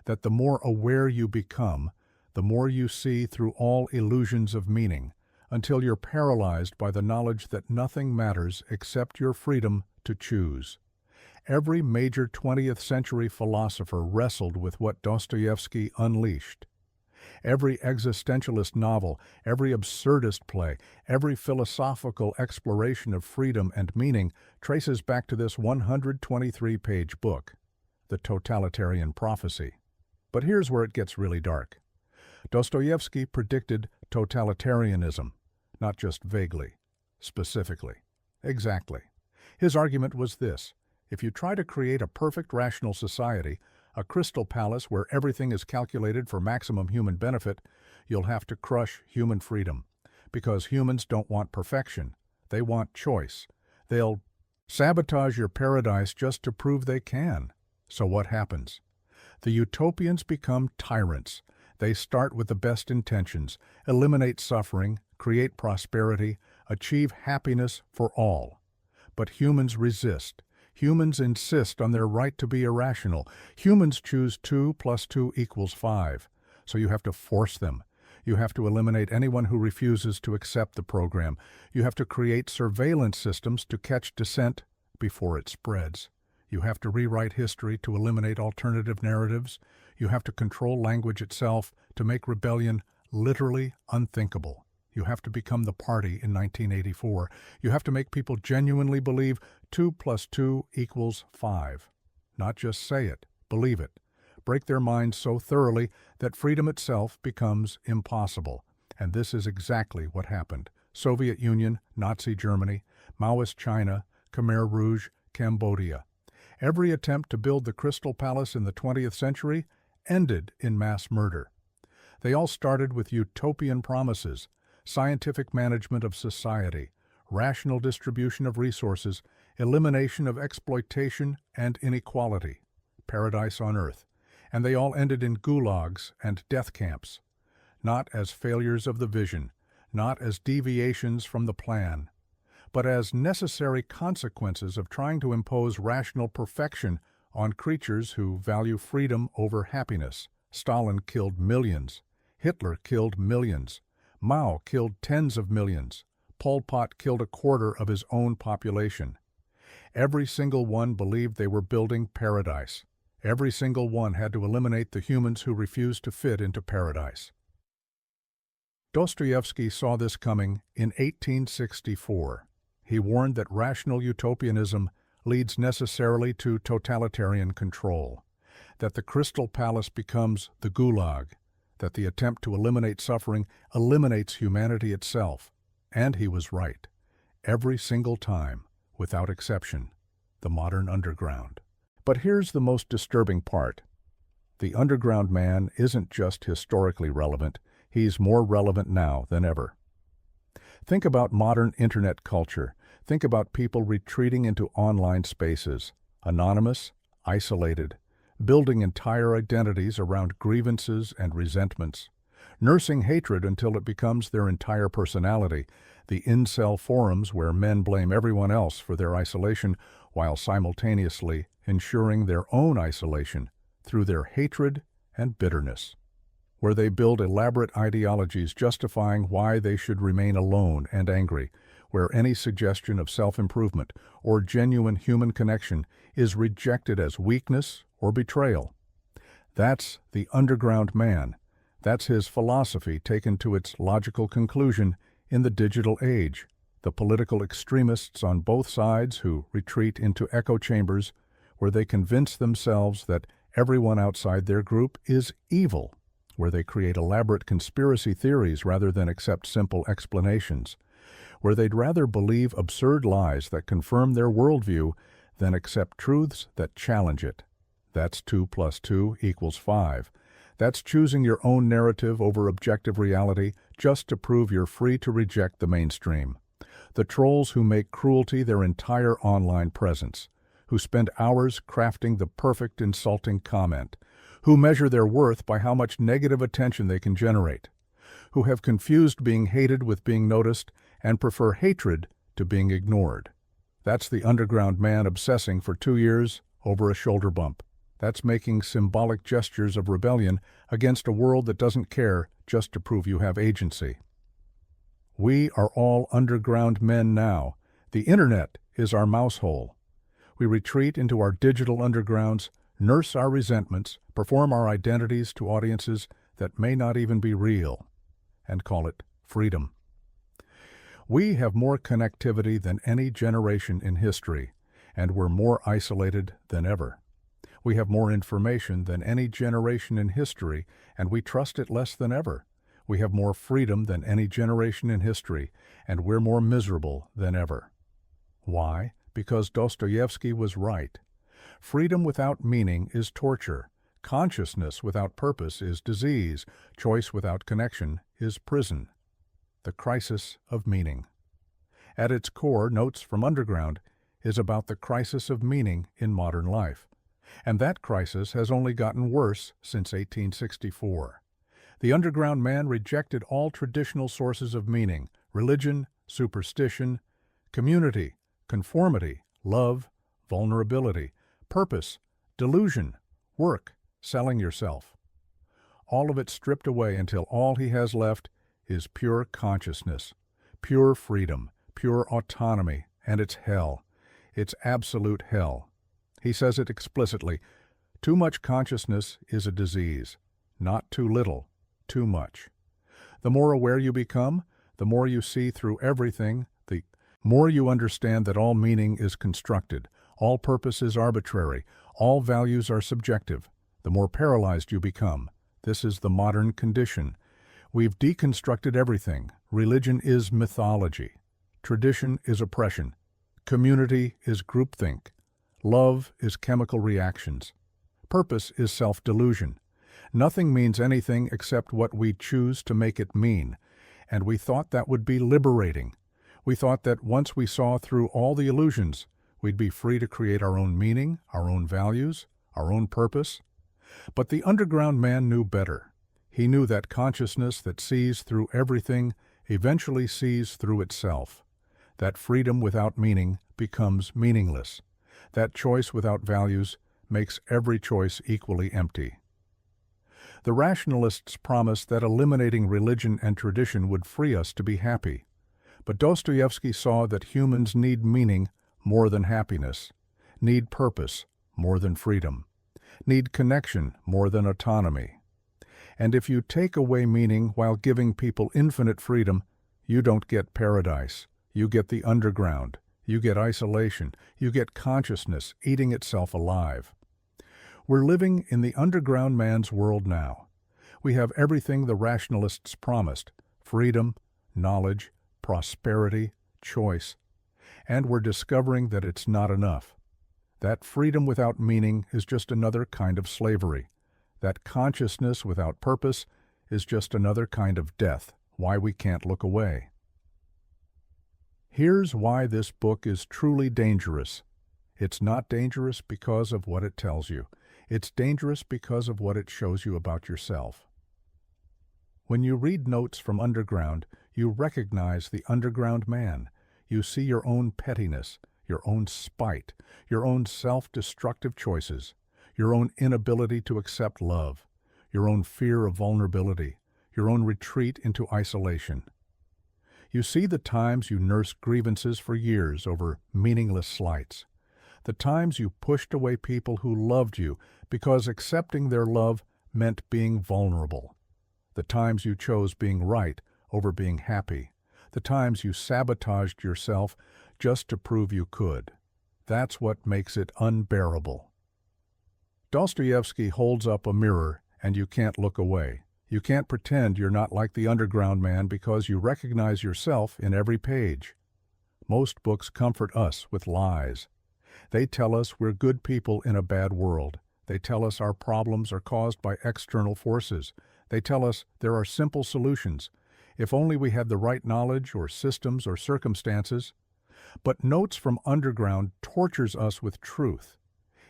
that the more aware you become, the more you see through all illusions of meaning, until you're paralyzed by the knowledge that nothing matters except your freedom to choose. Every major 20th century philosopher wrestled with what Dostoevsky unleashed. Every existentialist novel, every absurdist play, every philosophical exploration of freedom and meaning traces back to this 123-page book, The Totalitarian Prophecy. But here's where it gets really dark. Dostoevsky predicted totalitarianism, not just vaguely, specifically, exactly. His argument was this: if you try to create a perfect rational society, a crystal palace where everything is calculated for maximum human benefit, you'll have to crush human freedom, because humans don't want perfection. They want choice. They'll sabotage your paradise just to prove they can. So what happens? The utopians become tyrants. They start with the best intentions, eliminate suffering, create prosperity, achieve happiness for all. But humans resist. Humans insist on their right to be irrational. Humans choose 2 + 2 = 5. So you have to force them. You have to eliminate anyone who refuses to accept the program. You have to create surveillance systems to catch dissent before it spreads. You have to rewrite history to eliminate alternative narratives. You have to control language itself to make rebellion literally unthinkable. You have to become the party in 1984. You have to make people genuinely believe 2 + 2 = 5. Not just say it, believe it. Break their minds so thoroughly that freedom itself becomes impossible. And this is exactly what happened. Soviet Union, Nazi Germany, Maoist China, Khmer Rouge, Cambodia. Every attempt to build the Crystal Palace in the 20th century ended in mass murder. They all started with utopian promises: scientific management of society, rational distribution of resources, elimination of exploitation and inequality, paradise on earth. And they all ended in gulags and death camps, not as failures of the vision, not as deviations from the plan, but as necessary consequences of trying to impose rational perfection on creatures who value freedom over happiness. Stalin killed millions. Hitler killed millions. Mao killed tens of millions. Pol Pot killed 1/4 of his own population. Every single one believed they were building paradise. Every single one had to eliminate the humans who refused to fit into paradise. Dostoevsky saw this coming in 1864. He warned that rational utopianism leads necessarily to totalitarian control, that the Crystal Palace becomes the gulag, that the attempt to eliminate suffering eliminates humanity itself. And he was right. Every single time, without exception, the modern underground. But here's the most disturbing part. The underground man isn't just historically relevant, he's more relevant now than ever. Think about modern internet culture. Think about people retreating into online spaces, anonymous, isolated, building entire identities around grievances and resentments, nursing hatred until it becomes their entire personality, the incel forums where men blame everyone else for their isolation while simultaneously ensuring their own isolation through their hatred and bitterness, where they build elaborate ideologies justifying why they should remain alone and angry, where any suggestion of self-improvement or genuine human connection is rejected as weakness or betrayal. That's the underground man. That's his philosophy taken to its logical conclusion in the digital age. The political extremists on both sides who retreat into echo chambers where they convince themselves that everyone outside their group is evil, where they create elaborate conspiracy theories rather than accept simple explanations, where they'd rather believe absurd lies that confirm their worldview than accept truths that challenge it. That's 2 + 2 = 5. That's choosing your own narrative over objective reality just to prove you're free to reject the mainstream. The trolls who make cruelty their entire online presence, who spend hours crafting the perfect insulting comment, who measure their worth by how much negative attention they can generate, who have confused being hated with being noticed and prefer hatred to being ignored. That's the underground man obsessing for 2 years over a shoulder bump. That's making symbolic gestures of rebellion against a world that doesn't care just to prove you have agency. We are all underground men now. The internet is our mouse hole. We retreat into our digital undergrounds, nurse our resentments, perform our identities to audiences that may not even be real, and call it freedom. We have more connectivity than any generation in history, and we're more isolated than ever. We have more information than any generation in history, and we trust it less than ever. We have more freedom than any generation in history, and we're more miserable than ever. Why? Because Dostoevsky was right. Freedom without meaning is torture. Consciousness without purpose is disease. Choice without connection is prison. The crisis of meaning. At its core, Notes from Underground is about the crisis of meaning in modern life. And that crisis has only gotten worse since 1864. The underground man rejected all traditional sources of meaning: religion, superstition, community, conformity, love, vulnerability, purpose, delusion, work, selling yourself. All of it stripped away until all he has left is pure consciousness, pure freedom, pure autonomy, and it's hell. It's absolute hell. He says it explicitly. Too much consciousness is a disease. Not too little, too much. The more aware you become, the more you see through everything, the more you understand that all meaning is constructed, all purpose is arbitrary, all values are subjective, the more paralyzed you become. This is the modern condition. We've deconstructed everything. Religion is mythology. Tradition is oppression. Community is groupthink. Love is chemical reactions. Purpose is self-delusion. Nothing means anything except what we choose to make it mean, and we thought that would be liberating. We thought that once we saw through all the illusions, we'd be free to create our own meaning, our own values, our own purpose. But the underground man knew better. He knew that consciousness that sees through everything eventually sees through itself. That freedom without meaning becomes meaningless. That choice without values makes every choice equally empty. The rationalists promised that eliminating religion and tradition would free us to be happy. But Dostoevsky saw that humans need meaning more than happiness, need purpose more than freedom, need connection more than autonomy. And if you take away meaning while giving people infinite freedom, you don't get paradise. You get the underground. You get isolation. You get consciousness eating itself alive. We're living in the underground man's world now. We have everything the rationalists promised: freedom, knowledge, prosperity, choice. And we're discovering that it's not enough. That freedom without meaning is just another kind of slavery. That consciousness without purpose is just another kind of death, why we can't look away. Here's why this book is truly dangerous. It's not dangerous because of what it tells you. It's dangerous because of what it shows you about yourself. When you read Notes from Underground, you recognize the underground man. You see your own pettiness, your own spite, your own self-destructive choices, your own inability to accept love, your own fear of vulnerability, your own retreat into isolation. You see the times you nursed grievances for years over meaningless slights, the times you pushed away people who loved you because accepting their love meant being vulnerable, the times you chose being right over being happy, the times you sabotaged yourself just to prove you could. That's what makes it unbearable. Dostoevsky holds up a mirror and you can't look away. You can't pretend you're not like the underground man because you recognize yourself in every page. Most books comfort us with lies. They tell us we're good people in a bad world. They tell us our problems are caused by external forces. They tell us there are simple solutions, if only we had the right knowledge or systems or circumstances. But Notes from Underground tortures us with truth.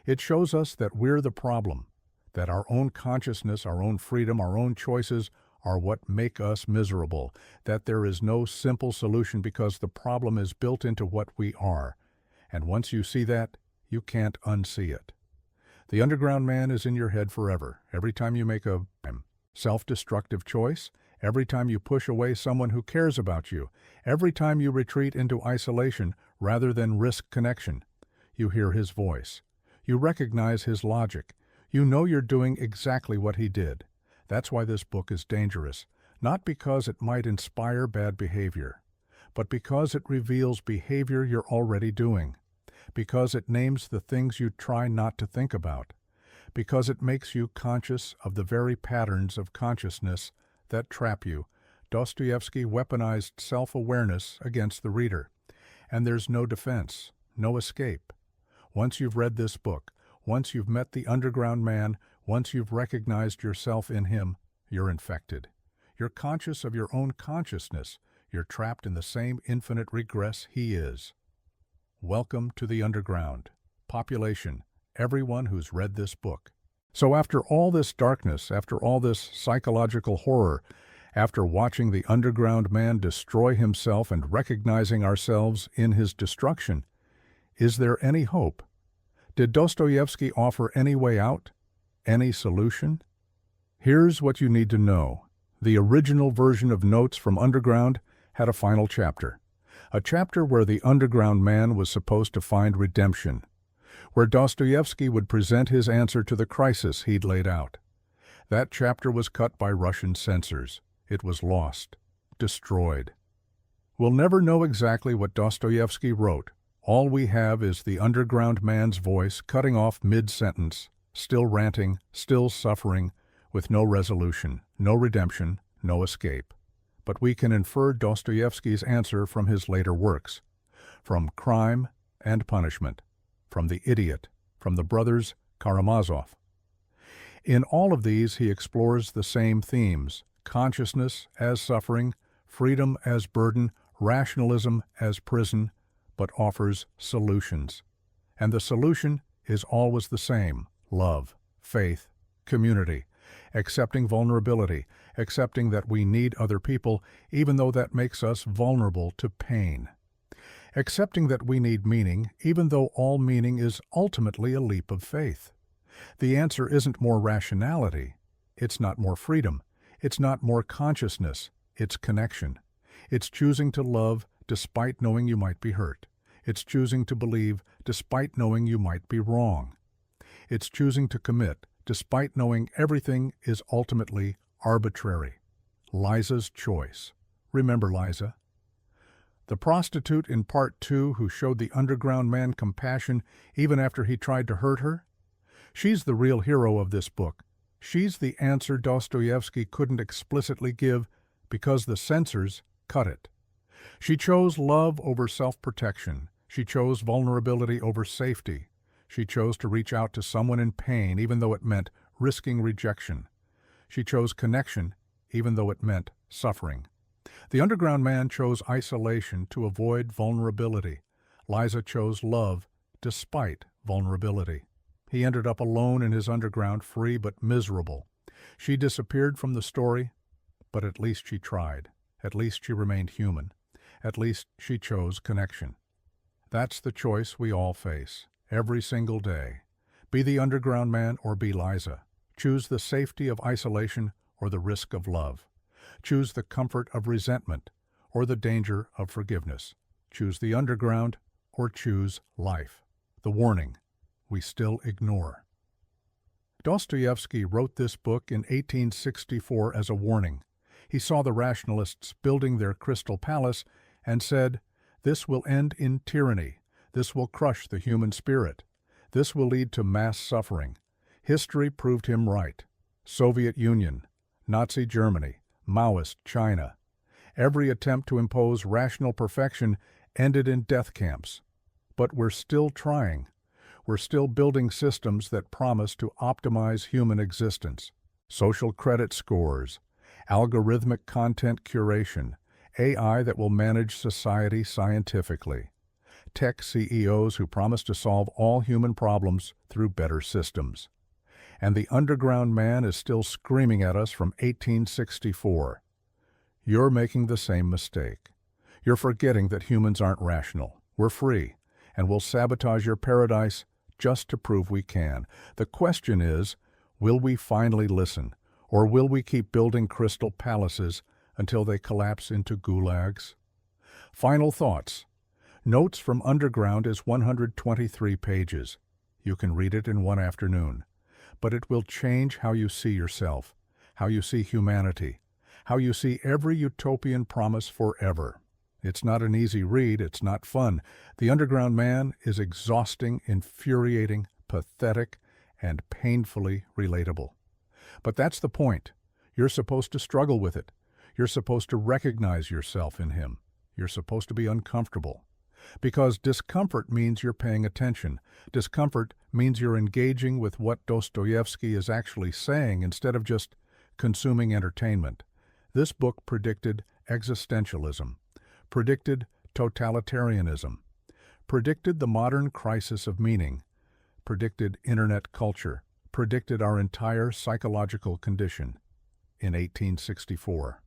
It shows us that we're the problem, that our own consciousness, our own freedom, our own choices are what make us miserable, that there is no simple solution because the problem is built into what we are. And once you see that, you can't unsee it. The underground man is in your head forever. Every time you make a self-destructive choice, every time you push away someone who cares about you, every time you retreat into isolation rather than risk connection, you hear his voice. You recognize his logic. You know you're doing exactly what he did. That's why this book is dangerous, not because it might inspire bad behavior, but because it reveals behavior you're already doing, because it names the things you try not to think about, because it makes you conscious of the very patterns of consciousness that trap you. Dostoevsky weaponized self-awareness against the reader, and there's no defense, no escape. Once you've read this book, once you've met the underground man, once you've recognized yourself in him, you're infected. You're conscious of your own consciousness. You're trapped in the same infinite regress he is. Welcome to the underground. Population, everyone who's read this book. So after all this darkness, after all this psychological horror, after watching the underground man destroy himself and recognizing ourselves in his destruction, is there any hope? Did Dostoevsky offer any way out? Any solution? Here's what you need to know. The original version of Notes from Underground had a final chapter. A chapter where the underground man was supposed to find redemption, where Dostoevsky would present his answer to the crisis he'd laid out. That chapter was cut by Russian censors. It was lost, destroyed. We'll never know exactly what Dostoevsky wrote. All we have is the underground man's voice cutting off mid-sentence, still ranting, still suffering, with no resolution, no redemption, no escape. But we can infer Dostoevsky's answer from his later works, from Crime and Punishment, from The Idiot, from the brothers Karamazov. In all of these he explores the same themes: consciousness as suffering, freedom as burden, rationalism as prison, but offers solutions. And the solution is always the same: love, faith, community, accepting vulnerability, accepting that we need other people even though that makes us vulnerable to pain. Accepting that we need meaning even though all meaning is ultimately a leap of faith. The answer isn't more rationality. It's not more freedom. It's not more consciousness. It's connection. It's choosing to love despite knowing you might be hurt. It's choosing to believe despite knowing you might be wrong. It's choosing to commit despite knowing everything is ultimately arbitrary. Liza's choice. Remember Liza? The prostitute in Part 2 who showed the underground man compassion even after he tried to hurt her? She's the real hero of this book. She's the answer Dostoevsky couldn't explicitly give because the censors cut it. She chose love over self-protection. She chose vulnerability over safety. She chose to reach out to someone in pain even though it meant risking rejection. She chose connection even though it meant suffering. The underground man chose isolation to avoid vulnerability. Liza chose love despite vulnerability. He ended up alone in his underground, free but miserable. She disappeared from the story, but at least she tried. At least she remained human. At least she chose connection. That's the choice we all face, every single day. Be the underground man or be Liza. Choose the safety of isolation or the risk of love. Choose the comfort of resentment or the danger of forgiveness. Choose the underground or choose life. The warning we still ignore. Dostoevsky wrote this book in 1864 as a warning. He saw the rationalists building their crystal palace and said, "This will end in tyranny. This will crush the human spirit. This will lead to mass suffering." History proved him right. Soviet Union, Nazi Germany, Maoist China. Every attempt to impose rational perfection ended in death camps. But we're still trying. We're still building systems that promise to optimize human existence. Social credit scores, algorithmic content curation, AI that will manage society scientifically, tech CEOs who promise to solve all human problems through better systems. And the underground man is still screaming at us from 1864. You're making the same mistake. You're forgetting that humans aren't rational. We're free, and we'll sabotage your paradise just to prove we can. The question is, will we finally listen, or will we keep building crystal palaces until they collapse into gulags? Final thoughts. Notes from Underground is 123 pages. You can read it in one afternoon. But it will change how you see yourself, how you see humanity, how you see every utopian promise forever. It's not an easy read, it's not fun. The underground man is exhausting, infuriating, pathetic, and painfully relatable. But that's the point. You're supposed to struggle with it. You're supposed to recognize yourself in him. You're supposed to be uncomfortable. Because discomfort means you're paying attention. Discomfort means you're engaging with what Dostoevsky is actually saying instead of just consuming entertainment. This book predicted existentialism. predicted totalitarianism, predicted the modern crisis of meaning, predicted internet culture, predicted our entire psychological condition in 1864.